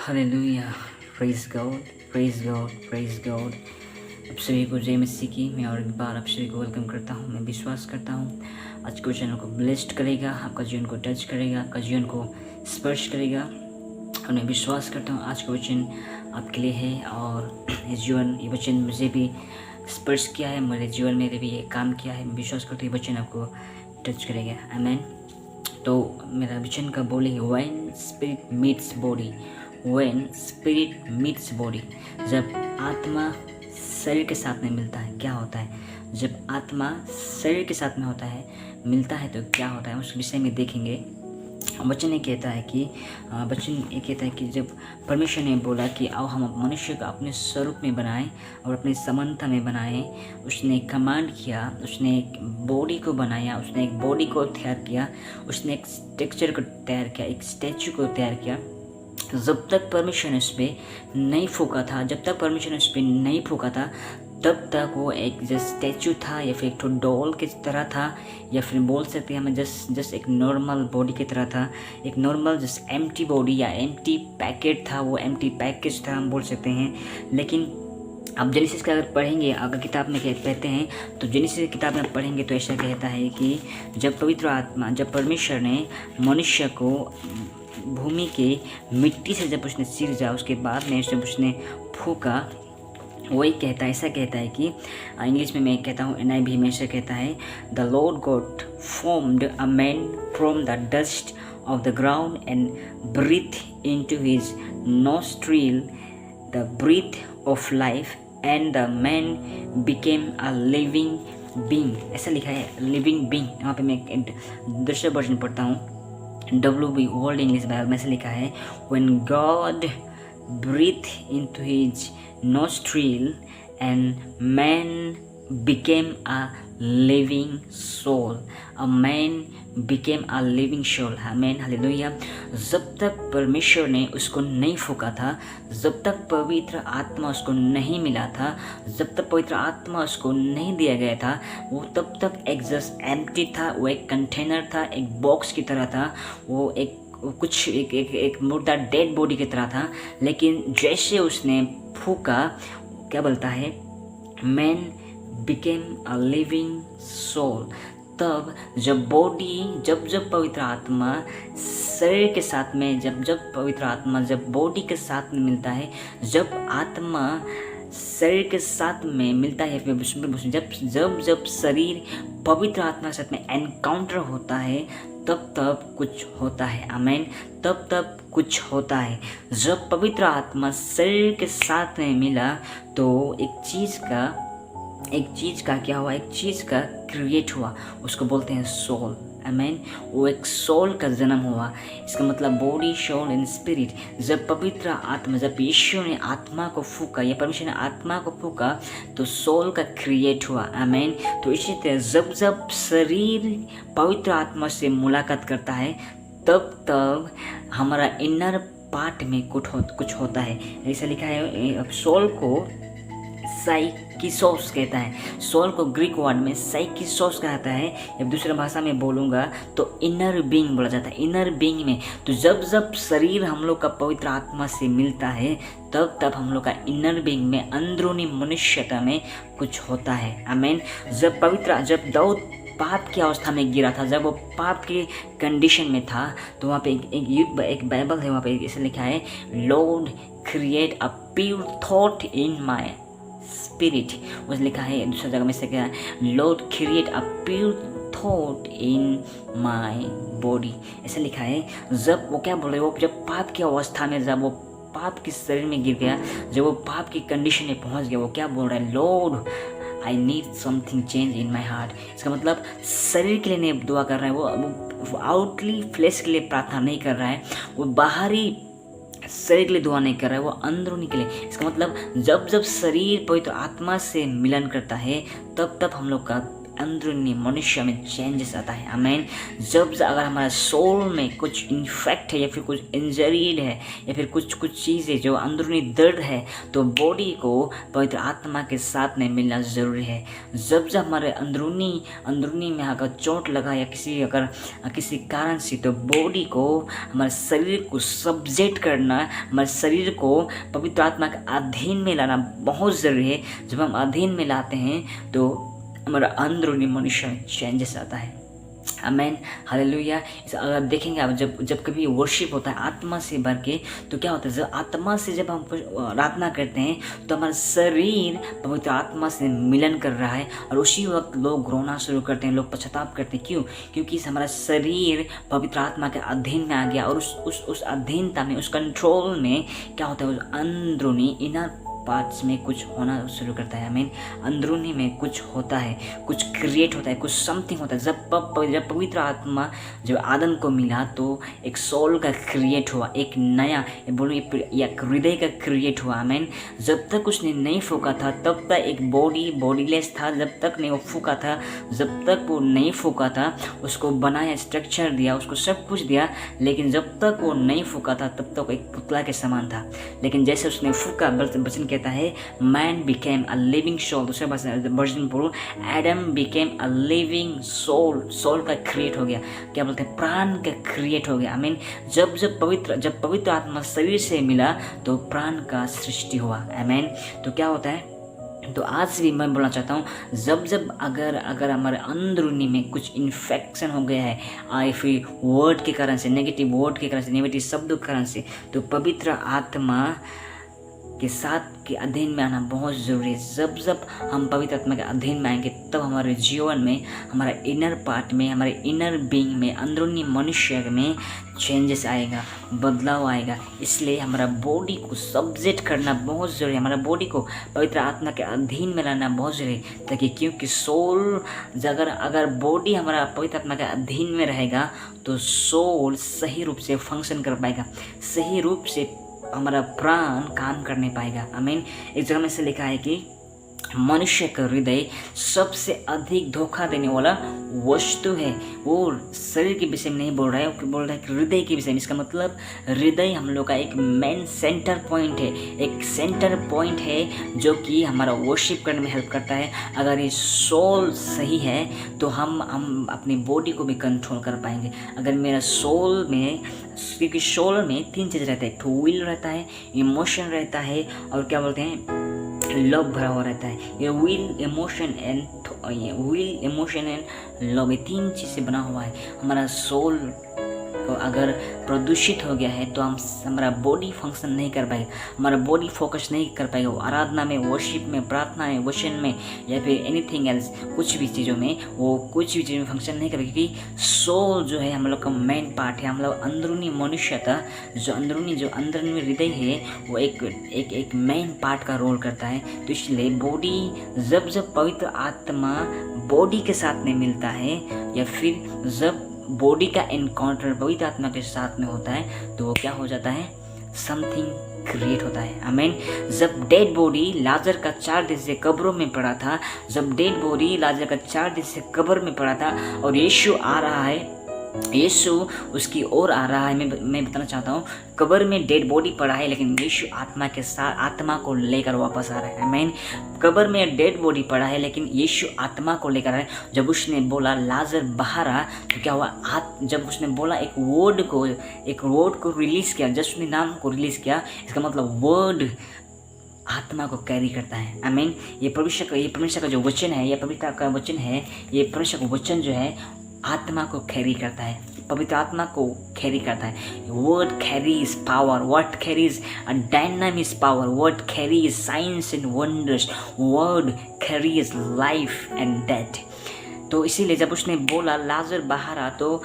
Hallelujah. Praise God, praise God, praise God. आप सभी को जय मसीह की। मैं और एक बार आप सभी को वेलकम करता हूँ। मैं विश्वास करता हूँ आज के वचन को ब्लेस्ड करेगा, आपका जीवन को टच करेगा, आपका जीवन को स्पर्श करेगा। और मैं विश्वास करता हूँ आज का वचन आपके लिए है और ये वचन मुझे भी स्पर्श किया है, मेरे जीवन में भी ये काम किया है। मैं विश्वास करता हूँ ये वचन आपको टच करेगा। आमीन। तो मेरा वचन का बोली है when spirit meets body, when spirit meets body. जब आत्मा शरीर के साथ में मिलता है क्या होता है? जब आत्मा शरीर के साथ में होता है, मिलता है तो क्या होता है, उस विषय में देखेंगे। वचन ये कहता है कि जब परमेश्वर ने बोला कि आओ हम मनुष्य को अपने स्वरूप में बनाएं और अपनी समानता में बनाएं, उसने कमांड किया, उसने एक बॉडी को बनाया, उसने एक बॉडी को तैयार किया, उसने एक टेक्सचर को तैयार किया, एक स्टैचू को तैयार किया। जब तक परमेश्वर ने उस पर नहीं फूका था, तब तक वो एक जस्ट स्टैचू था या फिर एक तो डॉल की तरह था, या फिर बोल सकते हैं हमें जस्ट एक नॉर्मल बॉडी की तरह था, एक नॉर्मल जस्ट एम्प्टी बॉडी या एम्प्टी पैकेट था, वो एम्प्टी पैकेज था हम बोल सकते हैं। लेकिन अब जेनेसिस का अगर पढ़ेंगे, अगर किताब में कहते हैं तो जेनेसिस किताब में पढ़ेंगे तो ऐसा कहता है कि जब परमेश्वर ने मनुष्य को भूमि के मिट्टी से जब उसने सिरजा, उसके बाद में जब उसने फूका, वही ऐसा कहता है कि इंग्लिश में मैं कहता हूँ NIV में ऐसा कहता है, the lord God formed a man from the dust of the ground and breath into his nostril the breath of life and the man became a living being. ऐसा लिखा है लिविंग बीइंग। यहाँ पे मैं एक दूसरा वर्जन पढ़ता हूँ, WB वर्ल्ड इंग्लिश बाइबल में से लिखा है, when God breathed into his nostril and man became a living soul, a man became a living soul। आमीन, हालेलुया। जब तक परमेश्वर ने उसको नहीं फूका था, जब तक पवित्र आत्मा उसको नहीं मिला था, जब तक पवित्र आत्मा उसको नहीं दिया गया था, वो तब तक एक जस्ट एम्प्टी था, वो एक कंटेनर था, एक बॉक्स की तरह था, वो एक मुर्दा डेड बॉडी की तरह था। लेकिन जैसे उसने फूका, क्या बोलता है, man became a living soul. तब जब पवित्र आत्मा शरीर के साथ में जब बॉडी के साथ में मिलता है, जब आत्मा शरीर के साथ में मिलता है, जब शरीर पवित्र आत्मा के साथ में एनकाउंटर होता है, तब कुछ होता है। आमीन, तब कुछ होता है। जब पवित्र आत्मा शरीर के साथ में मिला तो एक चीज़ का क्या हुआ, एक चीज़ का क्रिएट हुआ, उसको बोलते हैं सोल। आमीन, वो एक सोल का जन्म हुआ। इसका मतलब बॉडी, सोल एंड स्पिरिट। जब यीशु ने आत्मा को फूका या परमेश्वर ने आत्मा को फूका तो सोल का क्रिएट हुआ। आमीन। तो इसी तरह जब शरीर पवित्र आत्मा से मुलाकात करता है, तब हमारा इनर पार्ट में कुछ होता है। ऐसा लिखा है, सोल को साइकिसोस कहता है। सोल को ग्रीक वर्ड में साइकिसोस कहता है, या दूसरा भाषा में बोलूँगा तो इनर बीइंग बोला जाता है। इनर बीइंग में तो जब शरीर हम लोग का पवित्र आत्मा से मिलता है, तब हम लोग का इनर बीइंग में, अंदरूनी मनुष्यता में कुछ होता है। आमीन। जब दाऊद पाप की अवस्था में गिरा था, जब वो पाप के कंडीशन में था, तो वहाँ पे एक बाइबल है, वहाँ पे ऐसे लिखा है, Lord create a pure thought in my spirit. उस लिखा है दूसरी जगह में से क्या, Lord create a pure thought in my body. ऐसा लिखा है। जब वो क्या बोल रहे, वो जब पाप की अवस्था में, जब वो पाप के शरीर में गिर गया, जब वो पाप की कंडीशन में पहुंच गया, वो क्या बोल रहा है, Lord I need something change in my heart. इसका मतलब शरीर के लिए नहीं दुआ कर रहा है, वो आउटली फ्लेश के लिए प्रार्थना नहीं कर रहा है, वो बाहरी शरीर के लिए दुआ नहीं कर रहा है, वो अंदरूनी के लिए। इसका मतलब जब शरीर पवित्र आत्मा से मिलन करता है, तब हम लोग का अंदरूनी मनुष्य में चेंजेस आता है। आमीन। जब अगर हमारा सोल में कुछ इन्फेक्ट है या फिर कुछ इंजरीड है या फिर कुछ चीज़ें जो अंदरूनी दर्द है, तो बॉडी को पवित्र आत्मा के साथ में मिलना ज़रूरी है। जब हमारे अंदरूनी में अगर चोट लगा या किसी कारण से, तो बॉडी को, हमारे शरीर को सब्जेक्ट करना, हमारे शरीर को पवित्र आत्मा के अधीन में लाना बहुत ज़रूरी है। जब हम अधीन में लाते हैं तो हमारा अंदरूनी मनुष्य में चेंजेस आता है। आमीन, हालेलुया। अगर देखेंगे आप, जब कभी वर्शिप होता है आत्मा से भर के, तो क्या होता है, जब आत्मा से जब हम प्रार्थना करते हैं तो हमारा शरीर पवित्र आत्मा से मिलन कर रहा है, और उसी वक्त लोग रोना शुरू करते हैं, लोग पश्चाताप करते हैं। क्यों? क्योंकि हमारा शरीर पवित्र आत्मा के अधीन में आ गया, और उस अधीनता में, उस कंट्रोल में क्या होता है, उस अंदरूनी इनर पार्ट्स में कुछ होना शुरू करता है। आमीन। अंदरूनी में कुछ होता है, कुछ क्रिएट होता है, कुछ समथिंग होता है। जब पवित्र आत्मा जब आदम को मिला तो एक सोल का क्रिएट हुआ, एक नया एक हृदय का क्रिएट हुआ। आमीन। जब तक उसने नहीं फूका था तब तक एक बॉडीलेस था। जब तक नहीं वो फूका था, जब तक वो नहीं फूका था, उसको बनाया, स्ट्रक्चर दिया, उसको सब कुछ दिया, लेकिन जब तक वो नहीं फूका था तब तक एक पुतला के समान था। लेकिन जैसे उसने फूका, वचन कहता है man became a living soul. दूसरे वर्जन पढ़ो, Adam became a living soul का क्रिएट हो गया। क्या बोलते हैं, प्राण का क्रिएट हो गया। आई मीन जब पवित्र आत्मा शरीर से मिला तो प्राण का सृष्टि हुआ। आई मीन तो क्या होता है, तो आज भी मैं बोलना चाहता हूँ, जब अगर हमारे अंदरूनी में कुछ इन्फेक्शन हो गया है, फिर वर्ड के कारण से, नेगेटिव वर्ड के कारण से, नेगेटिव शब्दों के कारण से, तो पवित्र आत्मा के साथ के अधीन में आना बहुत ज़रूरी है। जब हम पवित्र आत्मा के अधीन में आएंगे तब हमारे जीवन में, हमारा इनर पार्ट में, हमारे इनर बीइंग में, अंदरूनी मनुष्य में चेंजेस आएगा, बदलाव आएगा। इसलिए हमारा बॉडी को सब्जेक्ट करना बहुत ज़रूरी है, हमारा बॉडी को पवित्र आत्मा के अधीन में लाना बहुत ज़रूरी है। ताकि क्योंकि सोल, अगर बॉडी हमारा पवित्र आत्मा के अधीन में रहेगा तो सोल सही रूप से फंक्शन कर पाएगा, सही रूप से हमारा प्राण काम करने पाएगा। आमीन। एक जगह में से लिखा है कि मनुष्य का हृदय सबसे अधिक धोखा देने वाला वस्तु है। वो शरीर के विषय में नहीं बोल रहा है, वो बोल रहा है कि हृदय के विषय में। इसका मतलब हृदय हम लोग का एक मेन सेंटर पॉइंट है, एक सेंटर पॉइंट है जो कि हमारा वर्शिप करने में हेल्प करता है। अगर ये सोल सही है तो हम अपनी बॉडी को भी कंट्रोल कर पाएंगे। अगर मेरा सोल में, क्योंकि सोल में 3 चीज़ रहता है, एक विल रहता है, इमोशन रहता है, और क्या बोलते हैं, लव भरा हुआ रहता है। ये विल, इमोशन एंड लव, ये 3 चीज़ से बना हुआ है। हमारा सोल अगर प्रदूषित हो गया है तो हमारा बॉडी फंक्शन नहीं कर पाएगा, हमारा बॉडी फोकस नहीं कर पाएगा। वो आराधना में, वर्शिप में, प्रार्थना में, वचन में, या फिर एनीथिंग एल्स, कुछ भी चीज़ों में फंक्शन नहीं कर पाएगा। क्योंकि सोल जो है हम लोग का मेन पार्ट है। हम लोग अंदरूनी मनुष्यता, जो अंदरूनी हृदय है, वो एक मेन पार्ट का रोल करता है। तो इसलिए बॉडी, जब पवित्र आत्मा बॉडी के साथ में मिलता है, या फिर जब बॉडी का एनकाउंटर पवित्र आत्मा के साथ में होता है, तो वो क्या हो जाता है, समथिंग क्रिएट होता है। आमीन। जब डेड बॉडी लाजर का 4 दिन से कब्रों में पड़ा था, में पड़ा था, और यीशु आ रहा है, यीशु उसकी ओर आ रहा है। मैं बताना चाहता हूँ, कब्र में डेड बॉडी पड़ा है, लेकिन यीशु आत्मा के साथ, आत्मा को लेकर वापस आ रहा है। आमीन। कब्र में डेड बॉडी पड़ा है, लेकिन यीशु आत्मा को लेकर आए। जब उसने बोला लाजर बाहर आ, तो क्या हुआ, जब उसने बोला एक वर्ड को रिलीज़ किया, जस्ट उसने नाम को रिलीज़ किया, इसका मतलब वर्ड आत्मा को कैरी करता है। आमीन। ये परमेश्वर का जो वचन है, ये पवित्र का वचन है, ये परमेश्वर का वचन जो है आत्मा को कैरी करता है, पवित्र आत्मा को कैरी करता है। Word carries power, word carries a dynamic power, word carries science and wonders, word carries life and death. तो इसीलिए जब उसने बोला लाजर बाहर आ, तो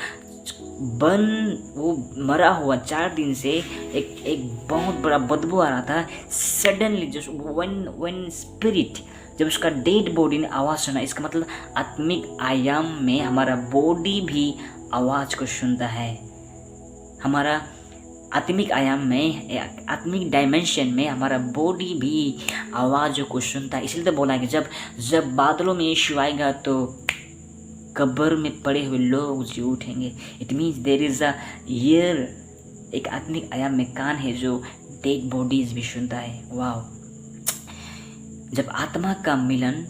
वो मरा हुआ 4 दिन से एक बहुत बड़ा बदबू आ रहा था। सडनली जस्ट व्हेन स्पिरिट, जब उसका डेड बॉडी ने आवाज़ सुना, इसका मतलब आत्मिक आयाम में हमारा बॉडी भी आवाज़ को सुनता है। हमारा आत्मिक आयाम में, आत्मिक डायमेंशन में हमारा बॉडी भी आवाज़ों को सुनता है। इसलिए तो बोला है कि जब बादलों में यीशु आएगा तो कब्र में पड़े हुए लोग जी उठेंगे। It means there is a year, एक आत्मिक आयाम में कान है जो डेड बॉडीज भी सुनता है। वाह! जब आत्मा का मिलन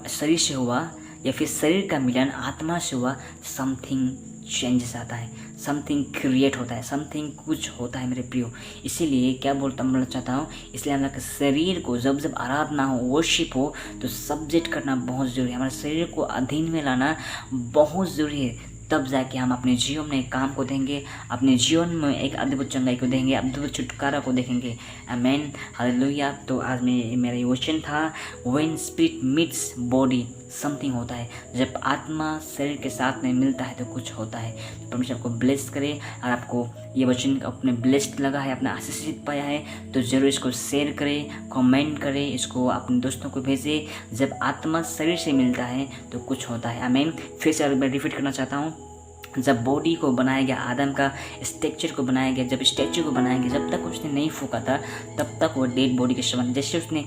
शरीर से हुआ या फिर शरीर का मिलन आत्मा से हुआ, समथिंग चेंजेस आता है, समथिंग क्रिएट होता है, समथिंग कुछ होता है मेरे प्रियो। इसीलिए क्या बोलना चाहता हूँ, इसलिए हम लोग के शरीर को जब जब आराधना हो, वर्शिप हो, तो सब्जेक्ट करना बहुत ज़रूरी है। हमारे शरीर को अधीन में लाना बहुत ज़रूरी है। तब जाके हम अपने जीवन में एक काम को देंगे, अपने जीवन में एक अद्भुत चंगाई को देंगे, अद्भुत छुटकारा को देखेंगे। आमेन, हालेलुया। तो आज मेरा ये क्वेश्चन था, when spirit meets body something होता है। जब आत्मा शरीर के साथ में मिलता है तो कुछ होता है। तो परमेश्वर आपको ब्लेस करे। और आपको ये वचन अपने ब्लेस्ड लगा है, अपना आशीषित पाया है, तो ज़रूर इसको शेयर करें, कमेंट करें, इसको अपने दोस्तों को भेजें। जब आत्मा शरीर से मिलता है तो कुछ होता है। आमीन। फिर से मैं रिपीट करना चाहता हूँ, जब बॉडी को बनाया गया, आदम का स्ट्रक्चर को बनाया गया, जब स्टैचू को बनाया गया, जब तक उसने नहीं फूका था तब तक वो डेड बॉडी के समान। जैसे उसने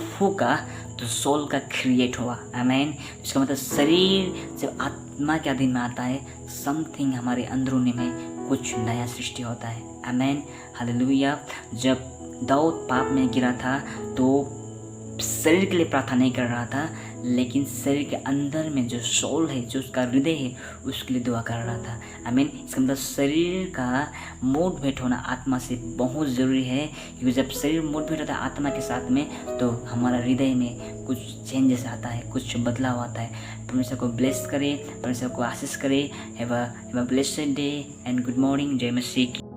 फूका तो सोल का क्रिएट हुआ। आमीन। इसका मतलब शरीर जब आत्मा के अधीन में आता है, समथिंग हमारे अंदरूनी में कुछ नया सृष्टि होता है। आमीन, हालेलुया। जब दाऊद पाप में गिरा था तो शरीर के लिए प्रार्थना नहीं कर रहा था, लेकिन शरीर के अंदर में जो सोल है, जो उसका हृदय है, उसके लिए दुआ कर रहा था। आई मीन, इसका मतलब शरीर का मोटिवेट होना आत्मा से बहुत ज़रूरी है, क्योंकि जब शरीर मोटिवेट होता है आत्मा के साथ में तो हमारा हृदय में कुछ चेंजेस आता है, कुछ बदलाव आता है। परमेश्वर को ब्लेस करे, परमेश्वर को आशीष करे। Have a blessed day and good morning. जय मसीह।